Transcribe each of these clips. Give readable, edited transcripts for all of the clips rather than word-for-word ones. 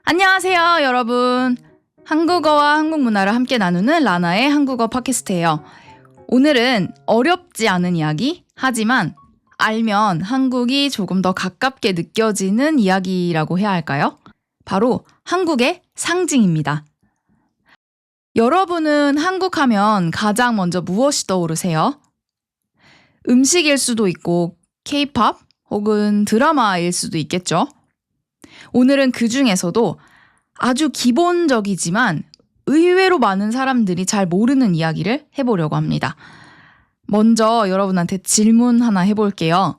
안녕하세요, 여러분. 한국어와 한국 문화를 함께 나누는 라나의 한국어 팟캐스트예요. 오늘은 어렵지 않은 이야기, 하지만 알면 한국이 조금 더 가깝게 느껴지는 이야기라고 해야 할까요? 바로 한국의 상징입니다. 여러분은 한국 하면 가장 먼저 무엇이 떠오르세요? 음식일 수도 있고 K-pop 혹은 드라마일 수도 있겠죠. 오늘은 그 중에서도 아주 기본적이지만 의외로 많은 사람들이 잘 모르는 이야기를 해보려고 합니다. 먼저 여러분한테 질문 하나 해볼게요.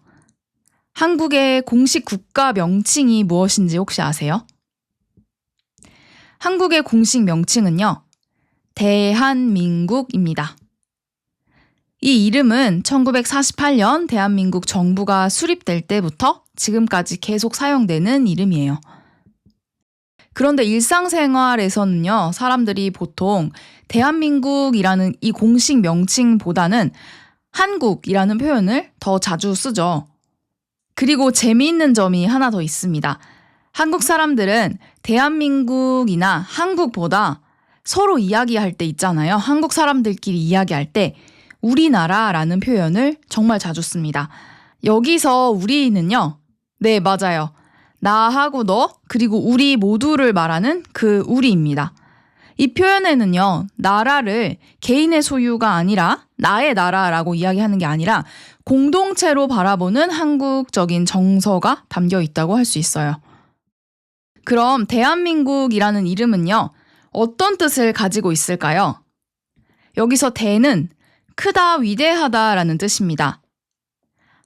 한국의 공식 국가 명칭이 무엇인지 혹시 아세요? 한국의 공식 명칭은요, 대한민국입니다. 이 이름은 1948년 대한민국 정부가 수립될 때부터 지금까지 계속 사용되는 이름이에요. 그런데 일상생활에서는요, 사람들이 보통 대한민국이라는 이 공식 명칭보다는 한국이라는 표현을 더 자주 쓰죠. 그리고 재미있는 점이 하나 더 있습니다. 한국 사람들은 대한민국이나 한국보다 서로 이야기할 때 있잖아요. 한국 사람들끼리 이야기할 때 우리나라라는 표현을 정말 자주 씁니다. 여기서 우리는요, 네, 맞아요. 나하고 너, 그리고 우리 모두를 말하는 그 우리입니다. 이 표현에는요, 나라를 개인의 소유가 아니라 나의 나라라고 이야기하는 게 아니라 공동체로 바라보는 한국적인 정서가 담겨 있다고 할 수 있어요. 그럼 대한민국이라는 이름은요, 어떤 뜻을 가지고 있을까요? 여기서 대는 크다, 위대하다라는 뜻입니다.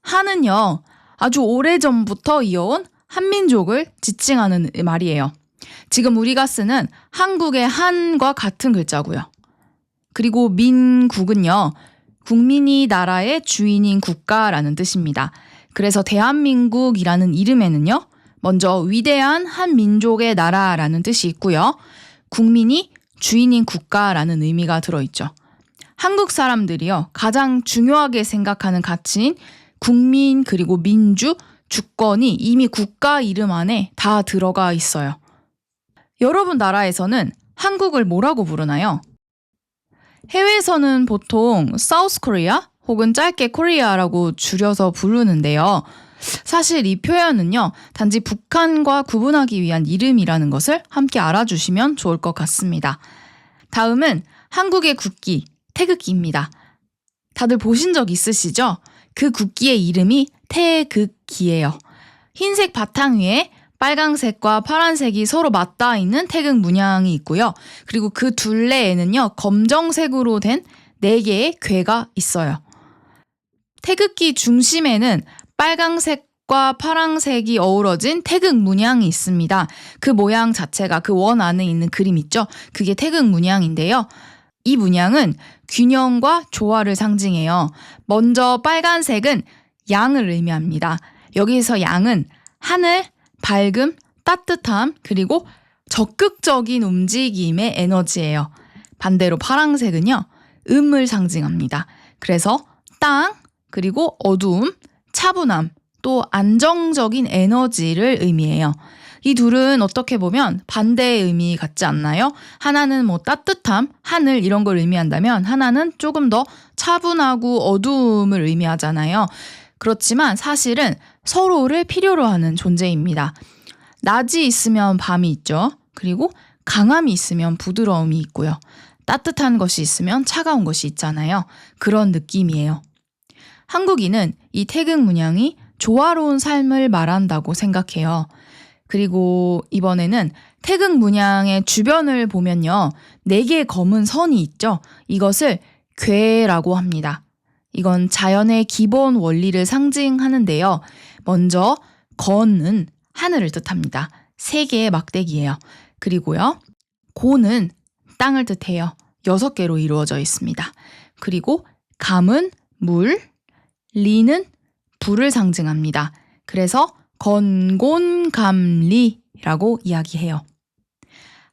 한은요, 아주 오래전부터 이어온 한민족을 지칭하는 말이에요. 지금 우리가 쓰는 한국의 한과 같은 글자고요. 그리고 민국은요, 국민이 나라의 주인인 국가라는 뜻입니다. 그래서 대한민국이라는 이름에는요, 먼저 위대한 한 민족의 나라라는 뜻이 있고요. 국민이 주인인 국가라는 의미가 들어있죠. 한국 사람들이요, 가장 중요하게 생각하는 가치인 국민 그리고 민주, 주권이 이미 국가 이름 안에 다 들어가 있어요. 여러분 나라에서는 한국을 뭐라고 부르나요? 해외에서는 보통 사우스 코리아 혹은 짧게 코리아라고 줄여서 부르는데요. 사실 이 표현은요, 단지 북한과 구분하기 위한 이름이라는 것을 함께 알아주시면 좋을 것 같습니다. 다음은 한국의 국기, 태극기입니다. 다들 보신 적 있으시죠? 그 국기의 이름이 태극기예요. 흰색 바탕 위에 빨강색과 파란색이 서로 맞닿아 있는 태극 문양이 있고요. 그리고 그 둘레에는요, 검정색으로 된 4개의 궤가 있어요. 태극기 중심에는 빨강색과 파란색이 어우러진 태극 문양이 있습니다. 그 모양 자체가 그 원 안에 있는 그림 있죠? 그게 태극 문양인데요. 이 문양은 균형과 조화를 상징해요. 먼저 빨간색은 양을 의미합니다. 여기서 양은 하늘, 밝음, 따뜻함, 그리고 적극적인 움직임의 에너지예요. 반대로 파란색은요, 음을 상징합니다. 그래서 땅, 그리고 어두움, 차분함, 또 안정적인 에너지를 의미해요. 이 둘은 어떻게 보면 반대의 의미 같지 않나요? 하나는 따뜻함, 하늘 이런 걸 의미한다면 하나는 조금 더 차분하고 어두움을 의미하잖아요. 그렇지만 사실은 서로를 필요로 하는 존재입니다. 낮이 있으면 밤이 있죠. 그리고 강함이 있으면 부드러움이 있고요. 따뜻한 것이 있으면 차가운 것이 있잖아요. 그런 느낌이에요. 한국인은 이 태극 문양이 조화로운 삶을 말한다고 생각해요. 그리고 이번에는 태극 문양의 주변을 보면요, 4개의 검은 선이 있죠. 이것을 궤라고 합니다. 이건 자연의 기본 원리를 상징하는데요. 먼저 건은 하늘을 뜻합니다. 3개의 막대기예요. 그리고요, 고는 땅을 뜻해요. 6개로 이루어져 있습니다. 그리고 감은 물, 리는 불을 상징합니다. 그래서 건곤감리라고 이야기해요.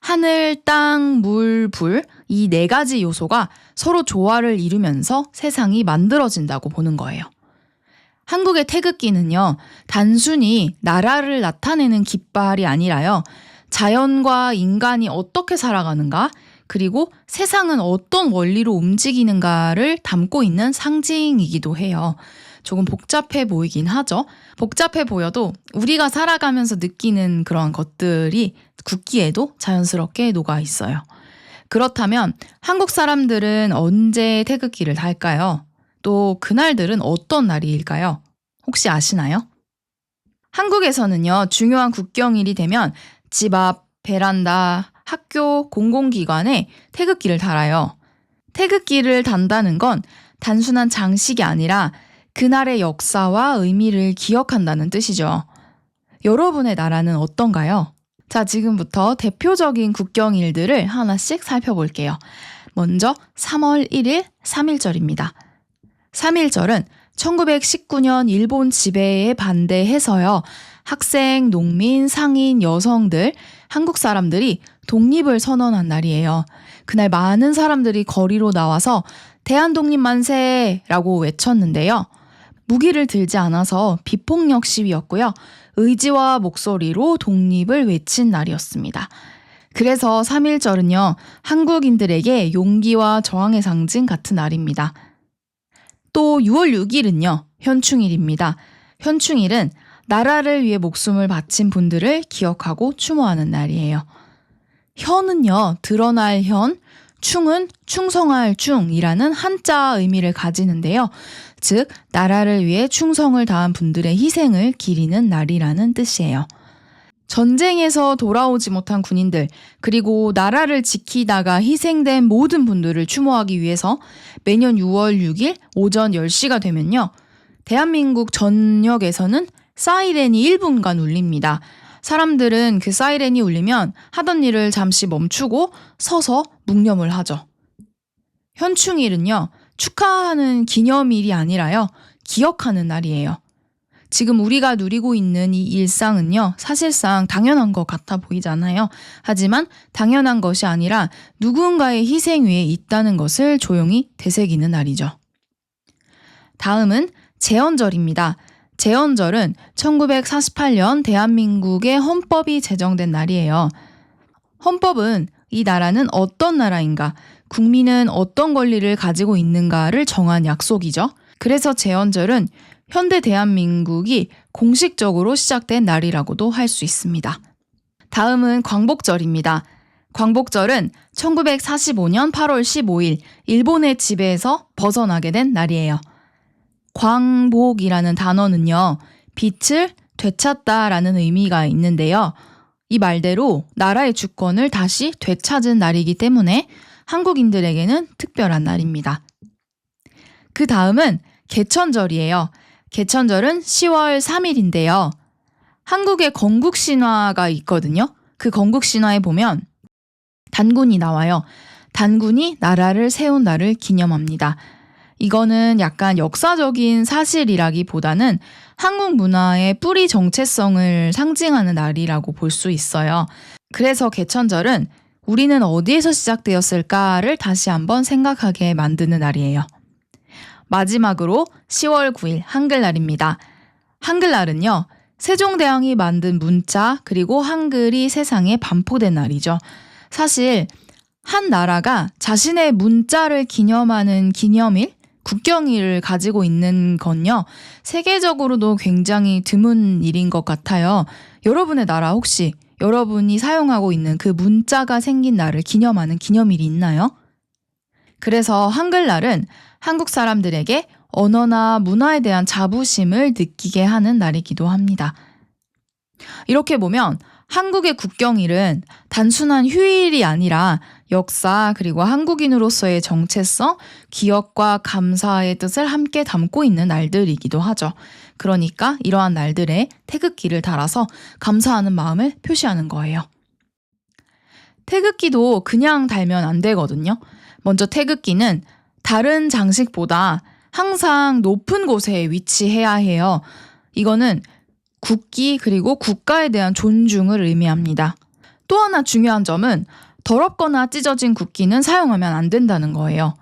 하늘, 땅, 물, 불, 이 4가지 요소가 서로 조화를 이루면서 세상이 만들어진다고 보는 거예요. 한국의 태극기는요, 단순히 나라를 나타내는 깃발이 아니라요, 자연과 인간이 어떻게 살아가는가, 그리고 세상은 어떤 원리로 움직이는가를 담고 있는 상징이기도 해요. 조금 복잡해 보이긴 하죠. 복잡해 보여도 우리가 살아가면서 느끼는 그런 것들이 국기에도 자연스럽게 녹아 있어요. 그렇다면 한국 사람들은 언제 태극기를 달까요? 또 그날들은 어떤 날일까요? 혹시 아시나요? 한국에서는요, 중요한 국경일이 되면 집 앞, 베란다, 학교, 공공기관에 태극기를 달아요. 태극기를 단다는 건 단순한 장식이 아니라 그날의 역사와 의미를 기억한다는 뜻이죠. 여러분의 나라는 어떤가요? 자, 지금부터 대표적인 국경일들을 하나씩 살펴볼게요. 먼저 3월 1일 3.1절입니다. 3.1절은 1919년 일본 지배에 반대해서요. 학생, 농민, 상인, 여성들, 한국 사람들이 독립을 선언한 날이에요. 그날 많은 사람들이 거리로 나와서 대한독립 만세라고 외쳤는데요. 무기를 들지 않아서 비폭력 시위였고요. 의지와 목소리로 독립을 외친 날이었습니다. 그래서 3.1절은요. 한국인들에게 용기와 저항의 상징 같은 날입니다. 또 6월 6일은요. 현충일입니다. 현충일은 나라를 위해 목숨을 바친 분들을 기억하고 추모하는 날이에요. 현은요. 드러날 현, 충은 충성할 충이라는 한자 의미를 가지는데요. 즉 나라를 위해 충성을 다한 분들의 희생을 기리는 날이라는 뜻이에요. 전쟁에서 돌아오지 못한 군인들, 그리고 나라를 지키다가 희생된 모든 분들을 추모하기 위해서 매년 6월 6일 오전 10시가 되면요. 대한민국 전역에서는 사이렌이 1분간 울립니다. 사람들은 그 사이렌이 울리면 하던 일을 잠시 멈추고 서서 묵념을 하죠. 현충일은요. 축하하는 기념일이 아니라요. 기억하는 날이에요. 지금 우리가 누리고 있는 이 일상은요. 사실상 당연한 것 같아 보이잖아요. 하지만 당연한 것이 아니라 누군가의 희생 위에 있다는 것을 조용히 되새기는 날이죠. 다음은 제헌절입니다. 제헌절은 1948년 대한민국의 헌법이 제정된 날이에요. 헌법은 이 나라는 어떤 나라인가, 국민은 어떤 권리를 가지고 있는가를 정한 약속이죠. 그래서 제헌절은 현대 대한민국이 공식적으로 시작된 날이라고도 할 수 있습니다. 다음은 광복절입니다. 광복절은 1945년 8월 15일 일본의 지배에서 벗어나게 된 날이에요. 광복이라는 단어는요, 빛을 되찾다라는 의미가 있는데요. 이 말대로 나라의 주권을 다시 되찾은 날이기 때문에 한국인들에게는 특별한 날입니다. 그 다음은 개천절이에요. 개천절은 10월 3일인데요. 한국의 건국신화가 있거든요. 그 건국신화에 보면 단군이 나와요. 단군이 나라를 세운 날을 기념합니다. 이거는 약간 역사적인 사실이라기보다는 한국 문화의 뿌리 정체성을 상징하는 날이라고 볼 수 있어요. 그래서 개천절은 우리는 어디에서 시작되었을까를 다시 한번 생각하게 만드는 날이에요. 마지막으로 10월 9일 한글날입니다. 한글날은요. 세종대왕이 만든 문자 그리고 한글이 세상에 반포된 날이죠. 사실 한 나라가 자신의 문자를 기념하는 기념일, 국경일을 가지고 있는 건요. 세계적으로도 굉장히 드문 일인 것 같아요. 여러분의 나라 혹시 여러분이 사용하고 있는 그 문자가 생긴 날을 기념하는 기념일이 있나요? 그래서 한글날은 한국 사람들에게 언어나 문화에 대한 자부심을 느끼게 하는 날이기도 합니다. 이렇게 보면 한국의 국경일은 단순한 휴일이 아니라 역사 그리고 한국인으로서의 정체성, 기억과 감사의 뜻을 함께 담고 있는 날들이기도 하죠. 그러니까 이러한 날들에 태극기를 달아서 감사하는 마음을 표시하는 거예요. 태극기도 그냥 달면 안 되거든요. 먼저 태극기는 다른 장식보다 항상 높은 곳에 위치해야 해요. 이거는 국기 그리고 국가에 대한 존중을 의미합니다. 또 하나 중요한 점은 더럽거나 찢어진 국기는 사용하면 안 된다는 거예요.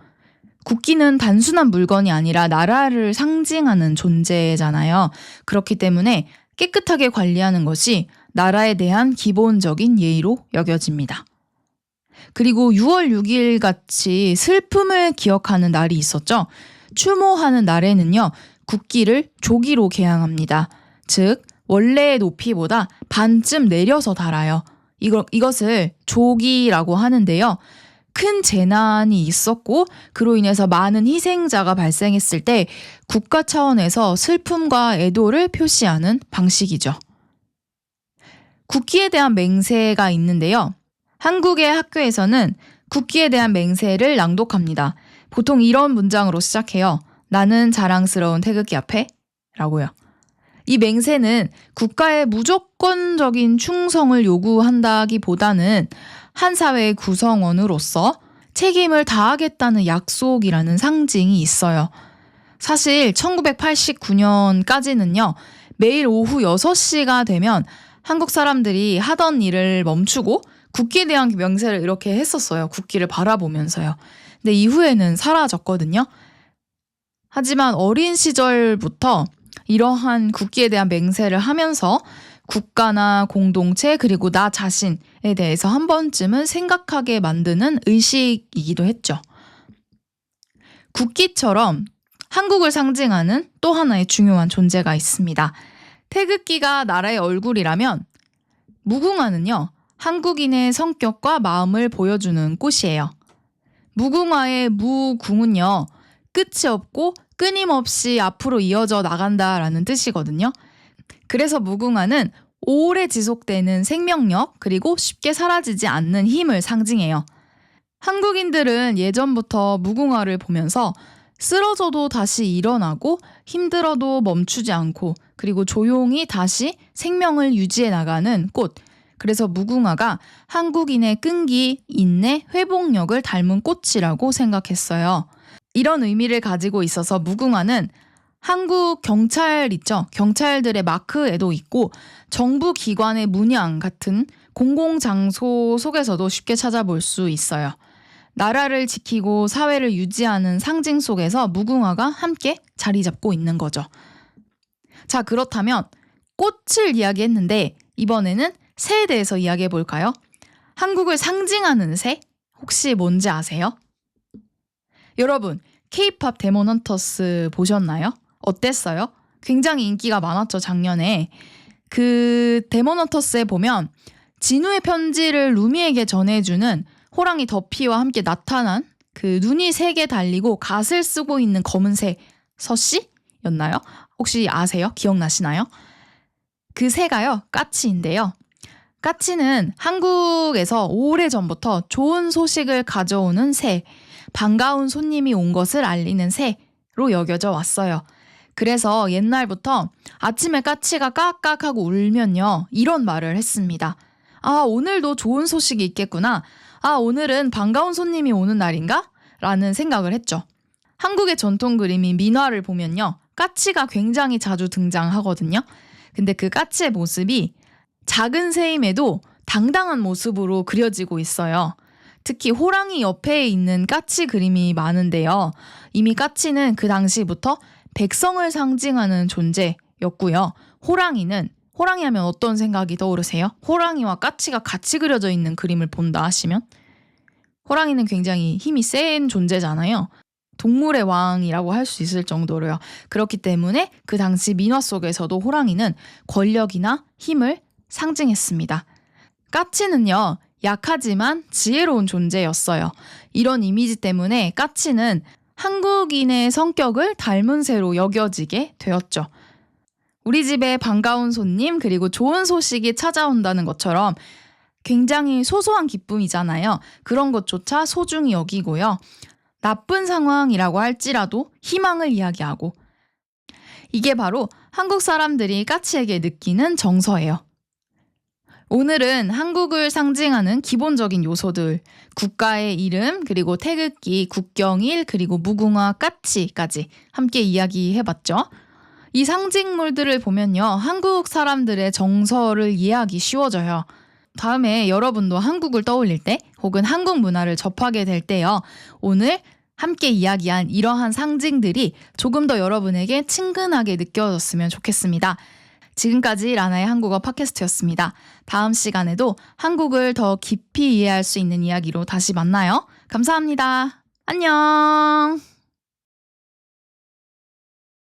국기는 단순한 물건이 아니라 나라를 상징하는 존재잖아요. 그렇기 때문에 깨끗하게 관리하는 것이 나라에 대한 기본적인 예의로 여겨집니다. 그리고 6월 6일 같이 슬픔을 기억하는 날이 있었죠. 추모하는 날에는요, 국기를 조기로 개항합니다. 즉, 원래의 높이보다 반쯤 내려서 달아요. 이것을 조기라고 하는데요. 큰 재난이 있었고 그로 인해서 많은 희생자가 발생했을 때 국가 차원에서 슬픔과 애도를 표시하는 방식이죠. 국기에 대한 맹세가 있는데요. 한국의 학교에서는 국기에 대한 맹세를 낭독합니다. 보통 이런 문장으로 시작해요. 나는 자랑스러운 태극기 앞에 라고요. 이 맹세는 국가의 무조건적인 충성을 요구한다기보다는 한 사회의 구성원으로서 책임을 다하겠다는 약속이라는 상징이 있어요. 사실 1989년까지는요. 매일 오후 6시가 되면 한국 사람들이 하던 일을 멈추고 국기에 대한 맹세를 이렇게 했었어요. 국기를 바라보면서요. 근데 이후에는 사라졌거든요. 하지만 어린 시절부터 이러한 국기에 대한 맹세를 하면서 국가나 공동체 그리고 나 자신에 대해서 한 번쯤은 생각하게 만드는 의식이기도 했죠. 국기처럼 한국을 상징하는 또 하나의 중요한 존재가 있습니다. 태극기가 나라의 얼굴이라면 무궁화는요, 한국인의 성격과 마음을 보여주는 꽃이에요. 무궁화의 무궁은요, 끝이 없고 끊임없이 앞으로 이어져 나간다라는 뜻이거든요. 그래서 무궁화는 오래 지속되는 생명력 그리고 쉽게 사라지지 않는 힘을 상징해요. 한국인들은 예전부터 무궁화를 보면서 쓰러져도 다시 일어나고 힘들어도 멈추지 않고 그리고 조용히 다시 생명을 유지해 나가는 꽃. 그래서 무궁화가 한국인의 끈기, 인내, 회복력을 닮은 꽃이라고 생각했어요. 이런 의미를 가지고 있어서 무궁화는 한국 경찰 있죠? 경찰들의 마크에도 있고 정부 기관의 문양 같은 공공장소 속에서도 쉽게 찾아볼 수 있어요. 나라를 지키고 사회를 유지하는 상징 속에서 무궁화가 함께 자리 잡고 있는 거죠. 자, 그렇다면 꽃을 이야기했는데 이번에는 새에 대해서 이야기해 볼까요? 한국을 상징하는 새? 혹시 뭔지 아세요? 여러분, K-팝 데몬 헌터스 보셨나요? 어땠어요? 굉장히 인기가 많았죠, 작년에. 그 데몬 헌터스에 보면 진우의 편지를 루미에게 전해주는 호랑이 더피와 함께 나타난 그 눈이 3개 달리고 갓을 쓰고 있는 검은 새 서씨였나요? 혹시 아세요? 기억나시나요? 그 새가요, 까치인데요. 까치는 한국에서 오래전부터 좋은 소식을 가져오는 새, 반가운 손님이 온 것을 알리는 새로 여겨져 왔어요. 그래서 옛날부터 아침에 까치가 깍깍하고 울면요, 이런 말을 했습니다. 아, 오늘도 좋은 소식이 있겠구나. 아, 오늘은 반가운 손님이 오는 날인가? 라는 생각을 했죠. 한국의 전통 그림인 민화를 보면요, 까치가 굉장히 자주 등장하거든요. 근데 그 까치의 모습이 작은 새임에도 당당한 모습으로 그려지고 있어요. 특히 호랑이 옆에 있는 까치 그림이 많은데요. 이미 까치는 그 당시부터 백성을 상징하는 존재였고요. 호랑이 하면 어떤 생각이 떠오르세요? 호랑이와 까치가 같이 그려져 있는 그림을 본다 하시면? 호랑이는 굉장히 힘이 센 존재잖아요. 동물의 왕이라고 할 수 있을 정도로요. 그렇기 때문에 그 당시 민화 속에서도 호랑이는 권력이나 힘을 상징했습니다. 까치는요, 약하지만 지혜로운 존재였어요. 이런 이미지 때문에 까치는 한국인의 성격을 닮은 새로 여겨지게 되었죠. 우리 집에 반가운 손님 그리고 좋은 소식이 찾아온다는 것처럼 굉장히 소소한 기쁨이잖아요. 그런 것조차 소중히 여기고요. 나쁜 상황이라고 할지라도 희망을 이야기하고, 이게 바로 한국 사람들이 까치에게 느끼는 정서예요. 오늘은 한국을 상징하는 기본적인 요소들, 국가의 이름, 그리고 태극기, 국경일, 그리고 무궁화, 까치까지 함께 이야기해봤죠. 이 상징물들을 보면요, 한국 사람들의 정서를 이해하기 쉬워져요. 다음에 여러분도 한국을 떠올릴 때 혹은 한국 문화를 접하게 될 때요, 오늘 함께 이야기한 이러한 상징들이 조금 더 여러분에게 친근하게 느껴졌으면 좋겠습니다. 지금까지 라나의 한국어 팟캐스트였습니다. 다음 시간에도 한국을 더 깊이 이해할 수 있는 이야기로 다시 만나요. 감사합니다. 안녕!